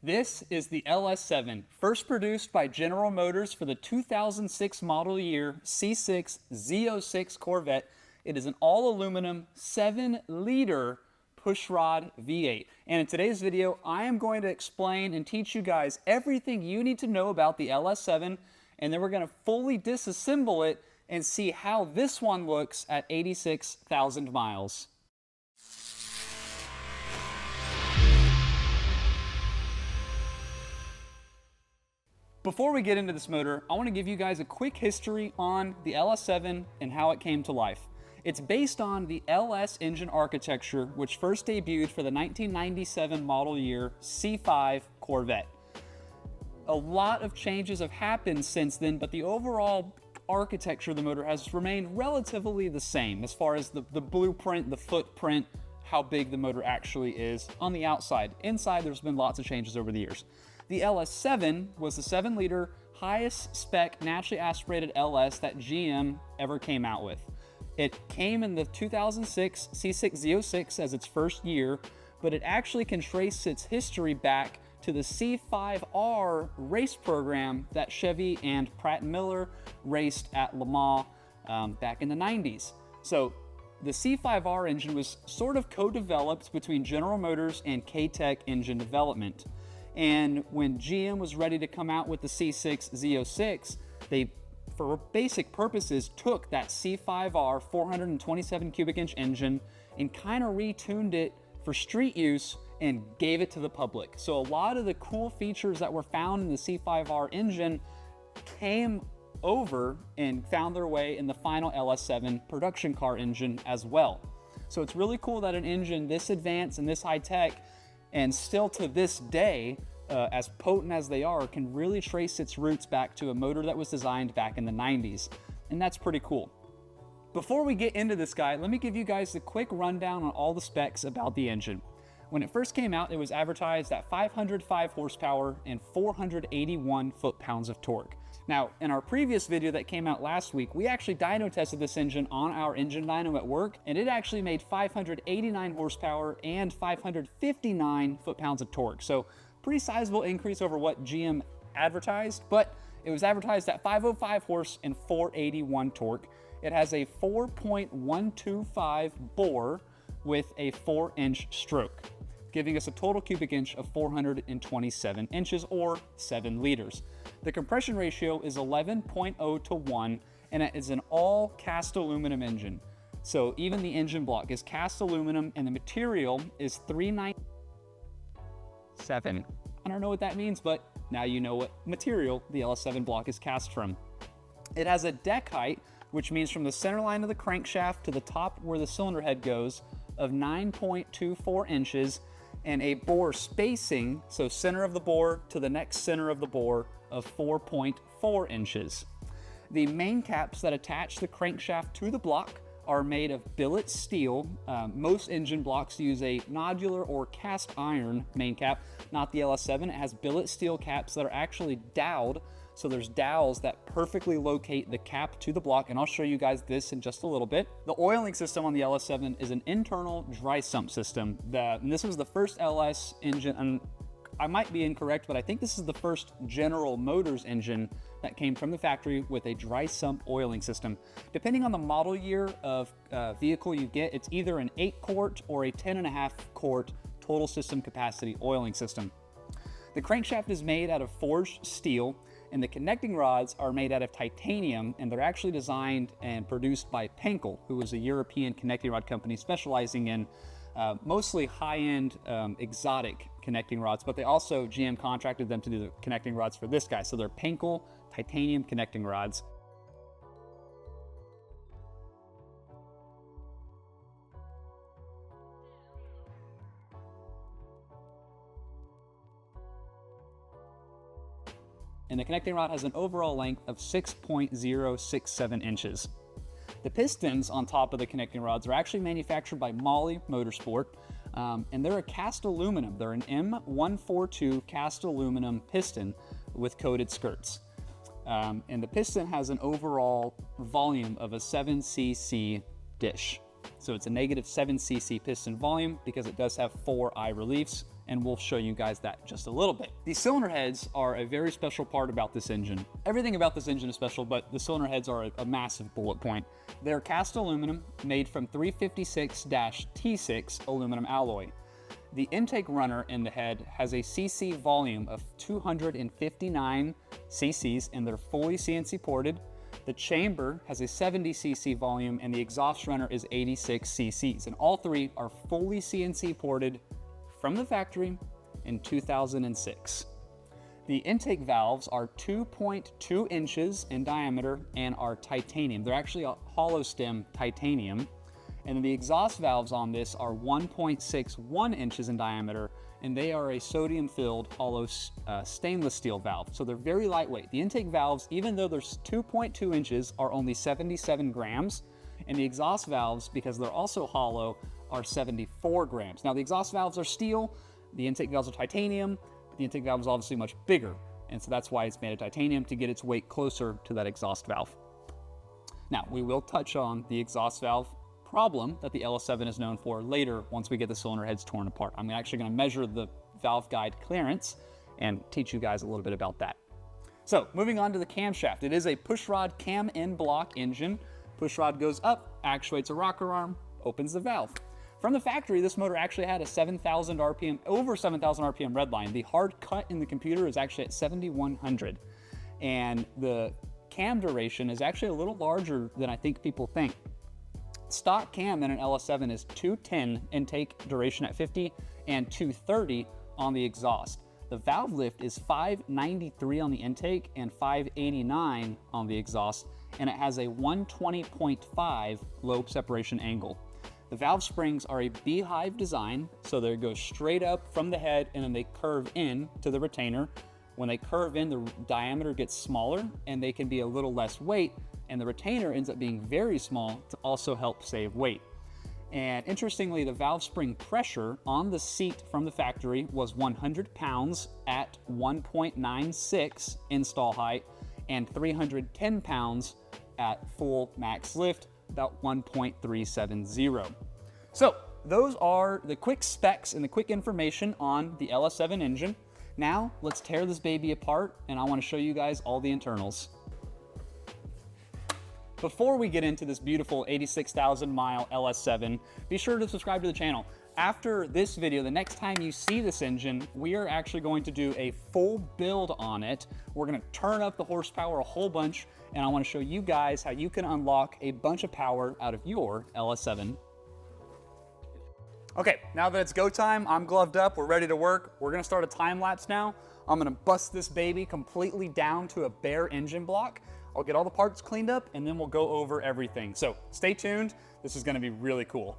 This is the LS7, first produced by General Motors for the 2006 model year C6 Z06 Corvette. It is an all-aluminum 7-liter pushrod V8. And in today's video, I am going to explain and teach you guys everything you need to know about the LS7, and then we're going to fully disassemble it and see how this one looks at 86,000 miles. Before we get into this motor, I want to give you guys a quick history on the LS7 and how it came to life. It's based on the LS engine architecture, which first debuted for the 1997 model year C5 Corvette. A lot of changes have happened since then, but the overall architecture of the motor has remained relatively the same as far as the blueprint, the footprint, how big the motor actually is on the outside. Inside, there's been lots of changes over the years. The LS7 was the 7-liter highest spec naturally aspirated LS that GM ever came out with. It came in the 2006 C6 Z06 as its first year, but it actually can trace its history back to the C5R race program that Chevy and Pratt & Miller raced at Le Mans back in the 90s. So the C5R engine was sort of co-developed between General Motors and K-Tech Engine Development. And when GM was ready to come out with the C6 Z06, they, for basic purposes, took that C5R 427 cubic inch engine and kind of retuned it for street use and gave it to the public. So a lot of the cool features that were found in the C5R engine came over and found their way in the final LS7 production car engine as well. So it's really cool that an engine this advanced and this high tech, and still to this day, as potent as they are, can really trace its roots back to a motor that was designed back in the 90s. And that's pretty cool. Before we get into this guy, let me give you guys a quick rundown on all the specs about the engine. When it first came out, it was advertised at 505 horsepower and 481 foot-pounds of torque. Now, in our previous video that came out last week, we actually dyno tested this engine on our engine dyno at work, and it actually made 589 horsepower and 559 foot-pounds of torque. So pretty sizable increase over what GM advertised, but it was advertised at 505 horse and 481 torque. It has a 4.125 bore with a 4-inch stroke, giving us a total cubic inch of 427 inches or 7 liters. The compression ratio is 11.0 to 1, and it is an all cast aluminum engine. So even the engine block is cast aluminum, and the material is 397. I don't know what that means, but now you know what material the LS7 block is cast from. It has a deck height, which means from the center line of the crankshaft to the top where the cylinder head goes, of 9.24 inches, and a bore spacing, so center of the bore to the next center of the bore, of 4.4 inches. The main caps that attach the crankshaft to the block are made of billet steel. Most engine blocks use a nodular or cast iron main cap, not the LS7. It has billet steel caps that are actually doweled, so there's dowels that perfectly locate the cap to the block, and I'll show you guys this in just a little bit. The oiling system on the LS7 is an internal dry sump system. And this was the first LS engine, and I might be incorrect, but I think this is the first General Motors engine that came from the factory with a dry sump oiling system. Depending on the model year of vehicle you get, it's either an 8-quart or a 10.5-quart total system capacity oiling system. The crankshaft is made out of forged steel, and the connecting rods are made out of titanium, and they're actually designed and produced by Penkel, who is a European connecting rod company specializing in mostly high-end exotic connecting rods, but they also, GM contracted them to do the connecting rods for this guy. So they're Penkel titanium connecting rods. And the connecting rod has an overall length of 6.067 inches. The pistons on top of the connecting rods are actually manufactured by Mahle Motorsport, and they're a cast aluminum. They're an M142 cast aluminum piston with coated skirts. And the piston has an overall volume of a 7 cc dish. So it's a negative 7 cc piston volume because it does have 4 eye reliefs and we'll show you guys that in just a little bit. The cylinder heads are a very special part about this engine. Everything about this engine is special, but the cylinder heads are a massive bullet point. They're cast aluminum made from 356-T6 aluminum alloy. The intake runner in the head has a CC volume of 259 cc's, and they're fully CNC ported. The chamber has a 70 cc volume, and the exhaust runner is 86 cc's, and all three are fully CNC ported from the factory in 2006. The intake valves are 2.2 inches in diameter and are titanium. They're actually a hollow stem titanium. And the exhaust valves on this are 1.61 inches in diameter, and they are a sodium-filled hollow stainless steel valve. So they're very lightweight. The intake valves, even though they're 2.2 inches, are only 77 grams, and the exhaust valves, because they're also hollow, are 74 grams. Now the exhaust valves are steel, the intake valves are titanium, but the intake valve is obviously much bigger, and so that's why it's made of titanium, to get its weight closer to that exhaust valve. Now, we will touch on the exhaust valve problem that the LS7 is known for later once we get the cylinder heads torn apart. I'm actually going to measure the valve guide clearance and teach you guys a little bit about that. So moving on to the camshaft. It is a pushrod cam in block engine. Pushrod goes up, actuates a rocker arm, opens the valve. From the factory, this motor actually had a 7,000 RPM, over 7,000 RPM redline. The hard cut in the computer is actually at 7,100. And the cam duration is actually a little larger than I think people think. Stock cam in an LS7 is 210 intake duration at 50 and 230 on the exhaust. The valve lift is 593 on the intake and 589 on the exhaust, and it has a 120.5 lobe separation angle. The valve springs are a beehive design, so they go straight up from the head and then they curve in to the retainer. When they curve in, the diameter gets smaller and they can be a little less weight, and the retainer ends up being very small to also help save weight. And interestingly, the valve spring pressure on the seat from the factory was 100 pounds at 1.96 install height and 310 pounds at full max lift, about 1.370. So those are the quick specs and the quick information on the LS7 engine. Now let's tear this baby apart, and I want to show you guys all the internals. Before we get into this beautiful 86,000 mile LS7, be sure to subscribe to the channel. After this video, the next time you see this engine, we are actually going to do a full build on it. We're gonna turn up the horsepower a whole bunch, and I wanna show you guys how you can unlock a bunch of power out of your LS7. Okay, now that it's go time, I'm gloved up, we're ready to work. We're gonna start a time lapse now. I'm gonna bust this baby completely down to a bare engine block. I'll get all the parts cleaned up, and then we'll go over everything. So stay tuned, this is gonna be really cool.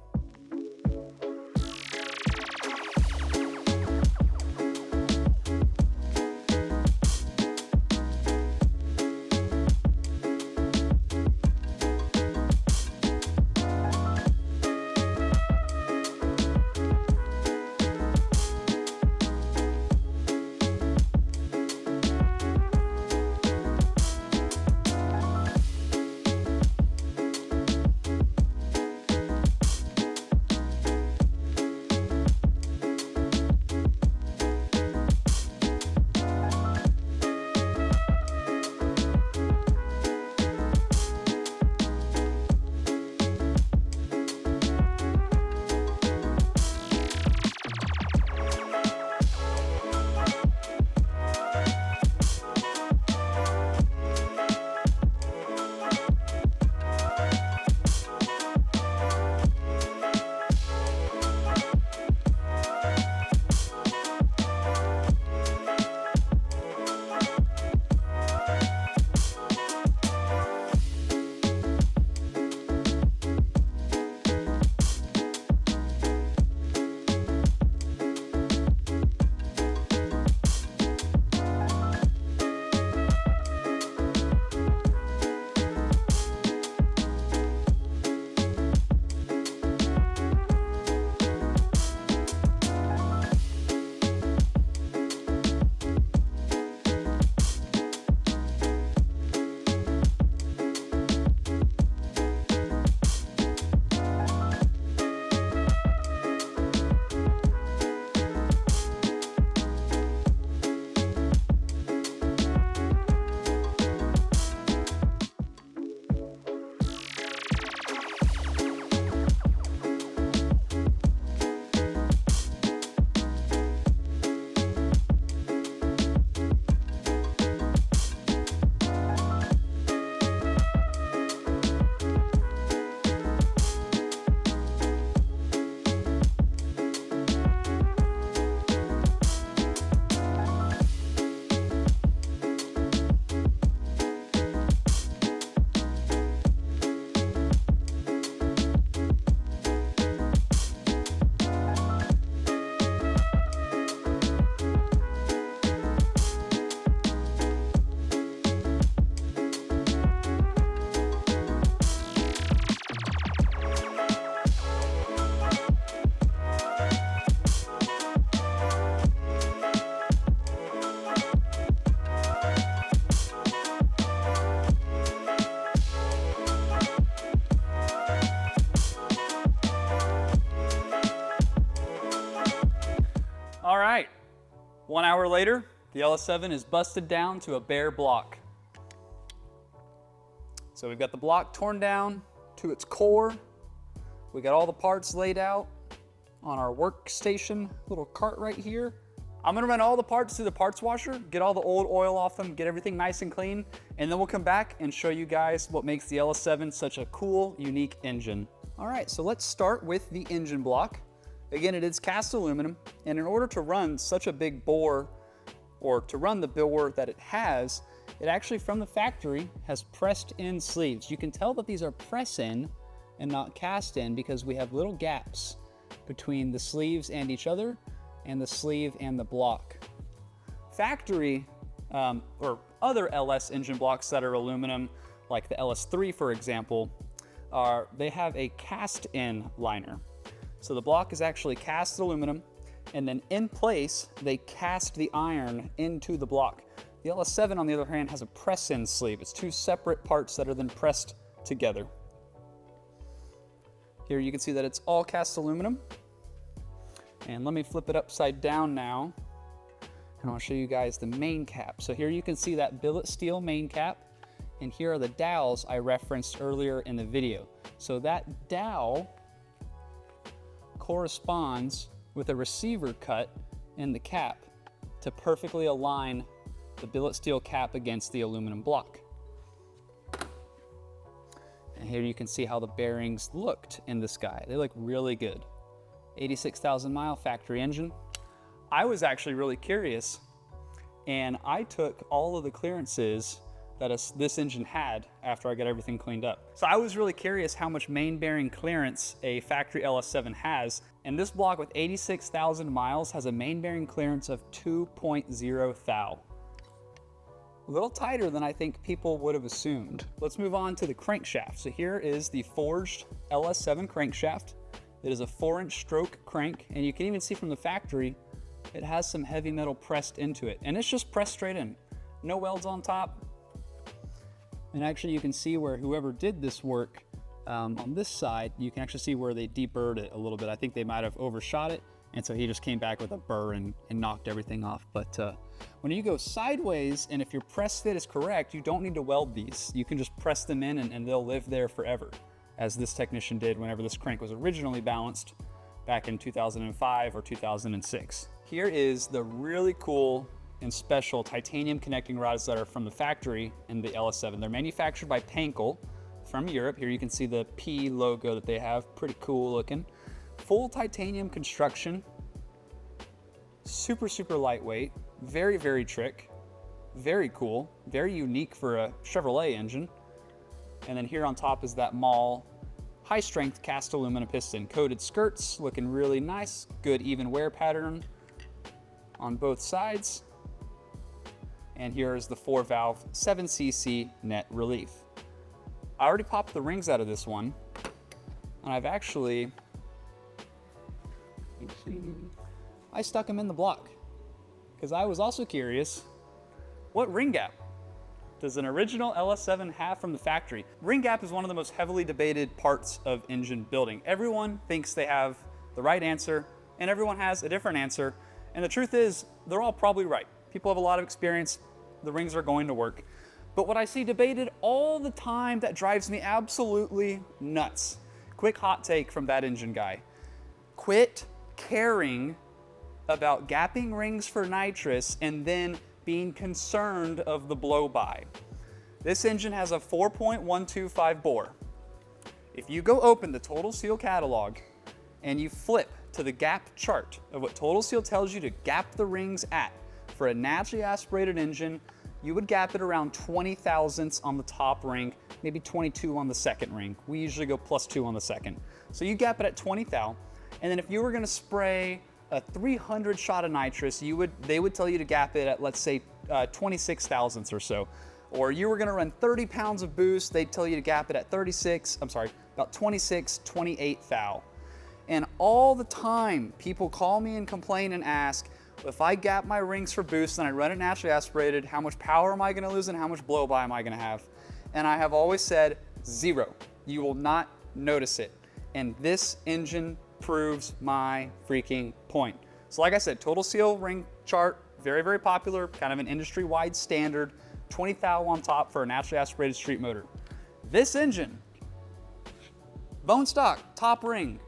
1 hour later, the LS7 is busted down to a bare block. So we've got the block torn down to its core. We got all the parts laid out on our workstation little cart right here. I'm gonna run all the parts through the parts washer, get all the old oil off them, get everything nice and clean, and then we'll come back and show you guys what makes the LS7 such a cool, unique engine. All right, so let's start with the engine block. Again, it is cast aluminum, and in order to run such a big bore, or to run the bore that it has, it actually from the factory has pressed in sleeves. You can tell that these are press in and not cast in because we have little gaps between the sleeves and each other, and the sleeve and the block. Factory or other LS engine blocks that are aluminum, like the LS3 for example, they have a cast-in liner. So the block is actually cast aluminum, and then in place they cast the iron into the block. The LS7 on the other hand has a press-in sleeve. It's two separate parts that are then pressed together. Here you can see that it's all cast aluminum. And let me flip it upside down now, and I'll show you guys the main cap. So here you can see that billet steel main cap, and here are the dowels I referenced earlier in the video. So that dowel corresponds with a receiver cut in the cap to perfectly align the billet steel cap against the aluminum block. And here you can see how the bearings looked in this guy. They look really good. 86,000 mile factory engine. I was actually really curious, and I took all of the clearances that this engine had after I got everything cleaned up. So I was really curious how much main bearing clearance a factory LS7 has, and this block with 86,000 miles has a main bearing clearance of 2.0 thou. A little tighter than I think people would have assumed. Let's move on to the crankshaft. So here is the forged LS7 crankshaft. It is a 4-inch stroke crank, and you can even see from the factory, it has some heavy metal pressed into it, and it's just pressed straight in. No welds on top. And actually you can see where whoever did this work on this side, you can actually see where they deburred it a little bit. I think they might have overshot it, and so he just came back with a burr and knocked everything off. But when you go sideways, and if your press fit is correct, you don't need to weld these. You can just press them in and they'll live there forever, as this technician did whenever this crank was originally balanced back in 2005 or 2006. Here is the really cool and special titanium connecting rods that are from the factory in the LS7. They're manufactured by Pankel from Europe. Here you can see the P logo that they have, pretty cool looking. Full titanium construction, super, super lightweight, very, very trick, very cool, very unique for a Chevrolet engine. And then here on top is that Mahle high-strength cast aluminum piston. Coated skirts, looking really nice. Good even wear pattern on both sides. And here is the 4-valve 7cc net relief. I already popped the rings out of this one, and I've actually, I stuck them in the block because I was also curious, what ring gap does an original LS7 have from the factory? Ring gap is one of the most heavily debated parts of engine building. Everyone thinks they have the right answer, and everyone has a different answer. And the truth is, they're all probably right. People have a lot of experience. The rings are going to work. But what I see debated all the time that drives me absolutely nuts. Quick hot take from that engine guy. Quit caring about gapping rings for nitrous and then being concerned of the blow-by. This engine has a 4.125 bore. If you go open the Total Seal catalog and you flip to the gap chart of what Total Seal tells you to gap the rings at for a naturally aspirated engine, you would gap it around 20 thousandths on the top ring, maybe 22 on the second ring. We usually go +2 on the second. So you gap it at 20 thou, and then if you were gonna spray a 300 shot of nitrous, they would tell you to gap it at, let's say, 26 thousandths or so. Or you were gonna run 30 pounds of boost, they'd tell you to gap it at about 26, 28 thou. And all the time, people call me and complain and ask, if I gap my rings for boost and I run it naturally aspirated, how much power am I gonna lose and how much blow-by am I gonna have? And I have always said, 0. You will not notice it. And this engine proves my freaking point. So like I said, Total Seal ring chart, Very, very popular, kind of an industry-wide standard, 20 thou on top for a naturally aspirated street motor. This engine, bone stock, top ring,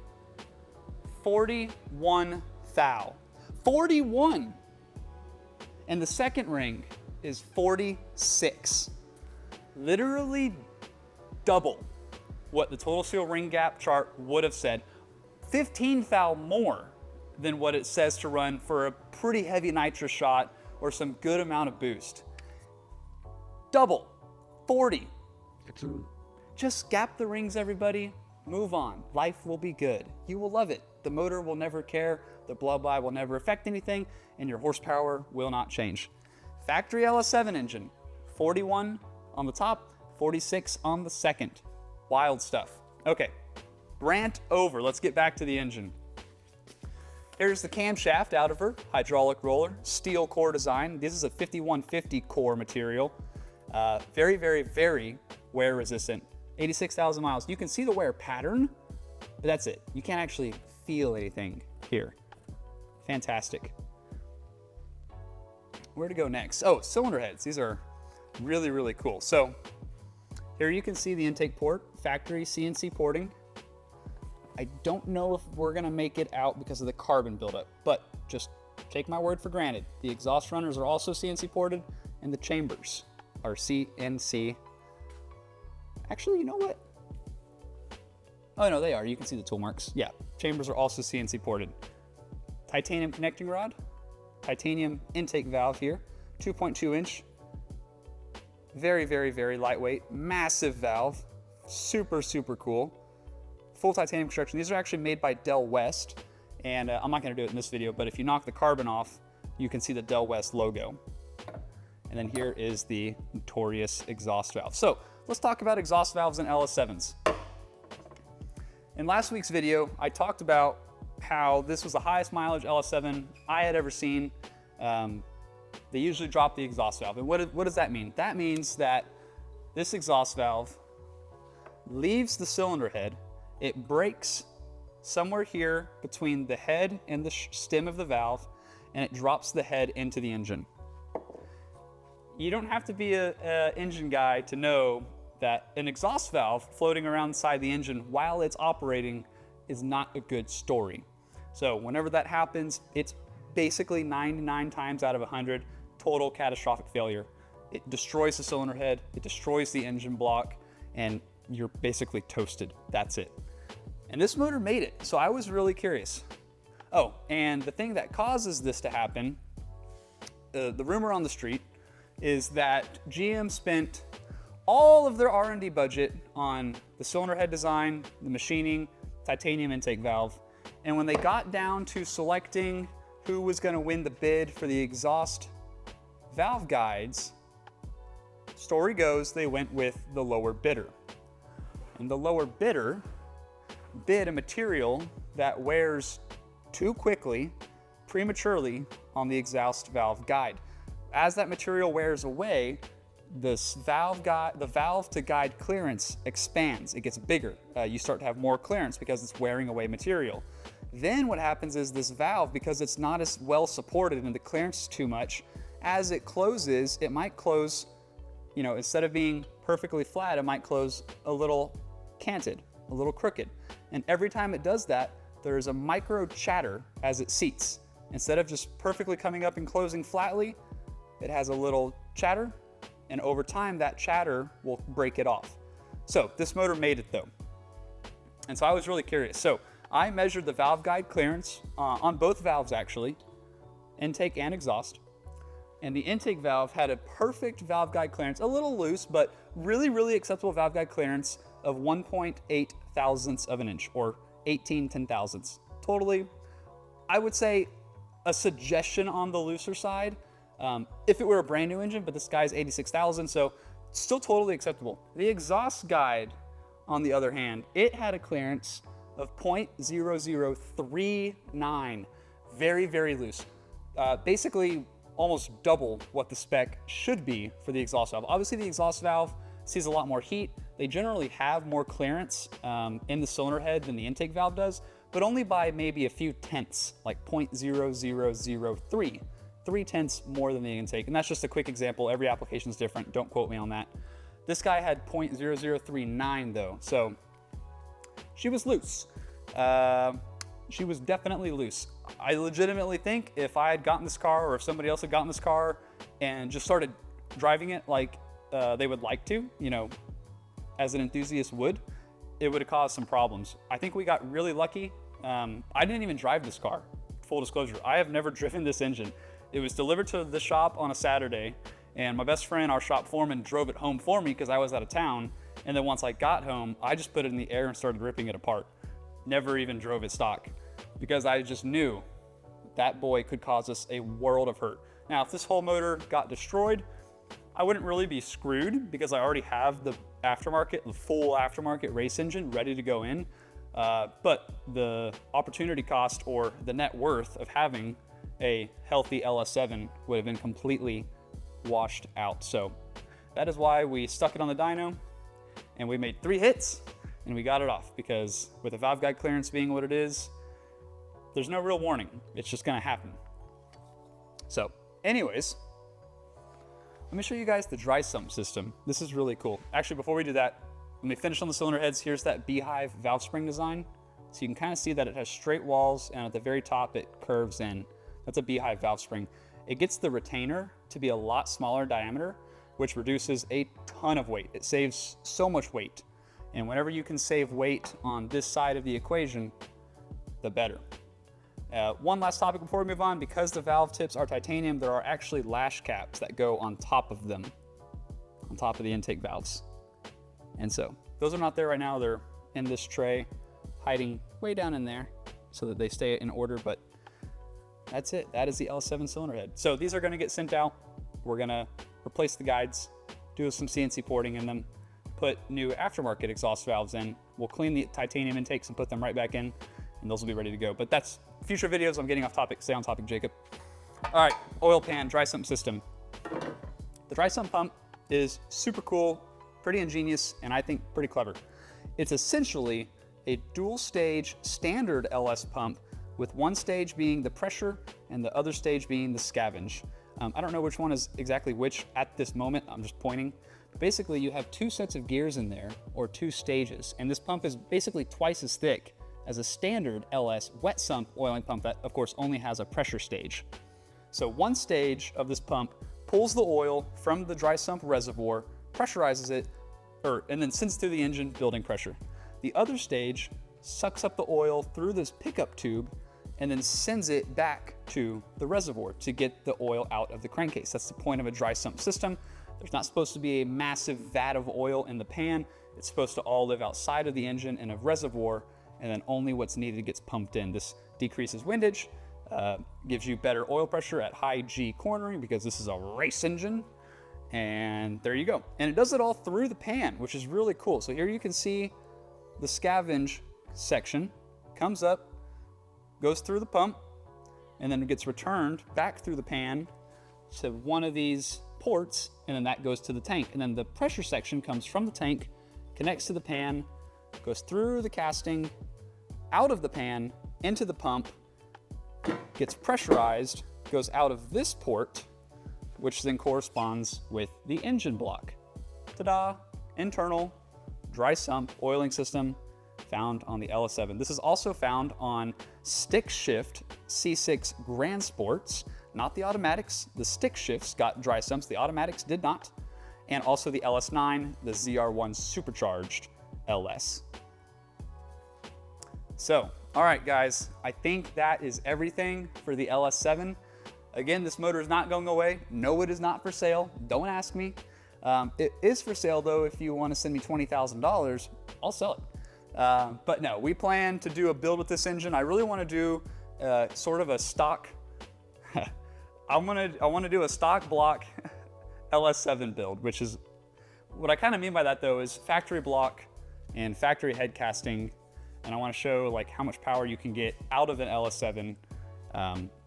41 thou. 41! And the second ring is 46. Literally double what the total seal ring gap chart would have said. 15 thou more than what it says to run for a pretty heavy nitrous shot or some good amount of boost. Double, 40. Just gap the rings, everybody. Move on. Life will be good. You will love it. The motor will never care. The blow-by will never affect anything, and your horsepower will not change. Factory LS7 engine, 41 on the top, 46 on the second. Wild stuff. Okay, rant over. Let's get back to the engine. Here's the camshaft out of her, hydraulic roller, steel core design. This is a 5150 core material. Very, very, very wear resistant. 86,000 miles. You can see the wear pattern, but that's it. You can't actually feel anything here. Fantastic. Where to go next? Oh, cylinder heads. These are really, really cool. So here you can see the intake port, factory CNC porting. I don't know if we're gonna make it out because of the carbon buildup, but just take my word for granted. The exhaust runners are also CNC ported, and the chambers are CNC. Actually, you know what? Oh no, they are. You can see the tool marks. Yeah, chambers are also CNC ported. Titanium connecting rod, titanium intake valve here, 2.2 inch. Very, very, very lightweight, massive valve, super, super cool. Full titanium construction. These are actually made by Del West, and I'm not gonna do it in this video, but if you knock the carbon off, you can see the Del West logo. And then here is the notorious exhaust valve. So let's talk about exhaust valves and LS7s. In last week's video, I talked about how this was the highest mileage LS7 I had ever seen. They usually drop the exhaust valve. And what does that mean? That means that this exhaust valve leaves the cylinder head. It breaks somewhere here between the head and the stem of the valve, and it drops the head into the engine. You don't have to be an engine guy to know that an exhaust valve floating around inside the engine while it's operating is not a good story. So whenever that happens, it's basically 99 times out of 100 total catastrophic failure. It destroys the cylinder head, it destroys the engine block, and you're basically toasted. That's it. And this motor made it, so I was really curious. Oh, and the thing that causes this to happen, the rumor on the street, is that GM spent all of their R&D budget on the cylinder head design, the machining, titanium intake valve, and when they got down to selecting who was going to win the bid for the exhaust valve guides, story goes they went with the lower bidder. And the lower bidder bid a material that wears too quickly, prematurely on the exhaust valve guide. As that material wears away, the valve to guide clearance expands. It gets bigger. You start to have more clearance because it's wearing away material. Then what happens is this valve, because it's not as well supported and the clearance is too much, as it closes, it might close, you know, instead of being perfectly flat, it might close a little canted, a little crooked. And every time it does that, there's a micro chatter as it seats. Instead of just perfectly coming up and closing flatly, it has a little chatter, and over time that chatter will break it off. So this motor made it though. And so I was really curious. So I measured the valve guide clearance on both valves actually, intake and exhaust. And the intake valve had a perfect valve guide clearance, a little loose, but really, really acceptable valve guide clearance of 1.8 thousandths of an inch, or 18 10,000ths. Totally, I would say a suggestion on the looser side. If it were a brand new engine, but this guy's 86,000, so still totally acceptable. The exhaust guide, on the other hand, it had a clearance of 0.0039, very, very loose. Basically, almost double what the spec should be for the exhaust valve. Obviously, the exhaust valve sees a lot more heat. They generally have more clearance in the cylinder head than the intake valve does, but only by maybe a few tenths, like 0.0003. 3/10 more than the intake. And that's just a quick example. Every application is different. Don't quote me on that. This guy had 0.0039 though, so she was loose. She was definitely loose. I legitimately think if I had gotten this car, or if somebody else had gotten this car and just started driving it like they would like to, you know, as an enthusiast would, it would have caused some problems. I think we got really lucky. I didn't even drive this car, full disclosure. I have never driven this engine. It was delivered to the shop on a Saturday, and my best friend, our shop foreman, drove it home for me because I was out of town. And then once I got home, I just put it in the air and started ripping it apart. Never even drove it stock because I just knew that boy could cause us a world of hurt. Now, if this whole motor got destroyed, I wouldn't really be screwed because I already have the aftermarket, the full aftermarket race engine ready to go in. But the opportunity cost or the net worth of having a healthy LS7 would have been completely washed out. So that is why we stuck it on the dyno and we made 3 hits and we got it off, because with the valve guide clearance being what it is, there's no real warning. It's just gonna happen. So anyways, let me show you guys the dry sump system. This is really cool. Actually, before we do that, when we finish on the cylinder heads, here's that beehive valve spring design. So you can kind of see that it has straight walls, and at the very top it curves in. That's a beehive valve spring. It gets the retainer to be a lot smaller diameter, which reduces a ton of weight. It saves so much weight. And whenever you can save weight on this side of the equation, the better. One last topic before we move on. Because the valve tips are titanium, there are actually lash caps that go on top of them, on top of the intake valves. And so those are not there right now. They're in this tray, hiding way down in there so that they stay in order, but that's it. That is the LS7 cylinder head. So these are gonna get sent out. We're gonna replace the guides, do some CNC porting in them, put new aftermarket exhaust valves in. We'll clean the titanium intakes and put them right back in, and those will be ready to go. But that's future videos. I'm getting off topic. Stay on topic, Jacob. All right, oil pan, dry sump system. The dry sump pump is super cool, pretty ingenious, and I think pretty clever. It's essentially a dual stage standard LS pump, with one stage being the pressure and the other stage being the scavenge. I don't know which one is exactly which at this moment. I'm just pointing. But basically, you have 2 sets of gears in there, or 2 stages, and this pump is basically twice as thick as a standard LS wet sump oiling pump that, of course, only has a pressure stage. So one stage of this pump pulls the oil from the dry sump reservoir, pressurizes it, and then sends it through the engine, building pressure. The other stage sucks up the oil through this pickup tube and then sends it back to the reservoir to get the oil out of the crankcase. That's the point of a dry sump system. There's not supposed to be a massive vat of oil in the pan. It's supposed to all live outside of the engine in a reservoir, and then only what's needed gets pumped in. This decreases windage, gives you better oil pressure at high G cornering because this is a race engine, and there you go. And it does it all through the pan, which is really cool. So here you can see the scavenge section comes up, goes through the pump, and then it gets returned back through the pan to one of these ports, and then that goes to the tank. And then the pressure section comes from the tank, connects to the pan, goes through the casting, out of the pan, into the pump, gets pressurized, goes out of this port, which then corresponds with the engine block. Ta-da! Internal dry sump oiling system found on the LS7. This is also found on stick shift C6 Grand Sports, not the automatics. The stick shifts got dry sumps, the automatics did not. And also the LS9, the ZR1 supercharged LS. So, all right guys, I think that is everything for the LS7. Again, this motor is not going away. No, it is not for sale. Don't ask me. It is for sale though. If you want to send me $20,000, I'll sell it. But no, we plan to do a build with this engine. I really want to do sort of a stock. I want to do a stock block LS7 build, which is what I kind of mean by that though is factory block and factory head casting. And I want to show like how much power you can get out of an LS7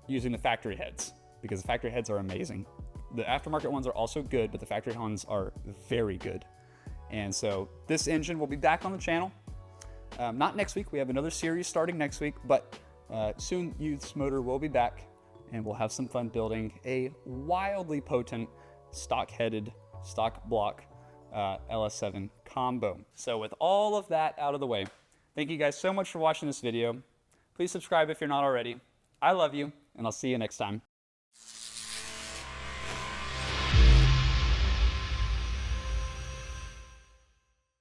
using the factory heads, because the factory heads are amazing. The aftermarket ones are also good, but the factory ones are very good. And so this engine will be back on the channel. Not next week. We have another series starting next week, but soon Youth's Motor will be back. and we'll have some fun building a wildly potent stock-headed, stock block LS7 combo. So with all of that out of the way, thank you guys so much for watching this video. Please subscribe if you're not already. I love you, and I'll see you next time.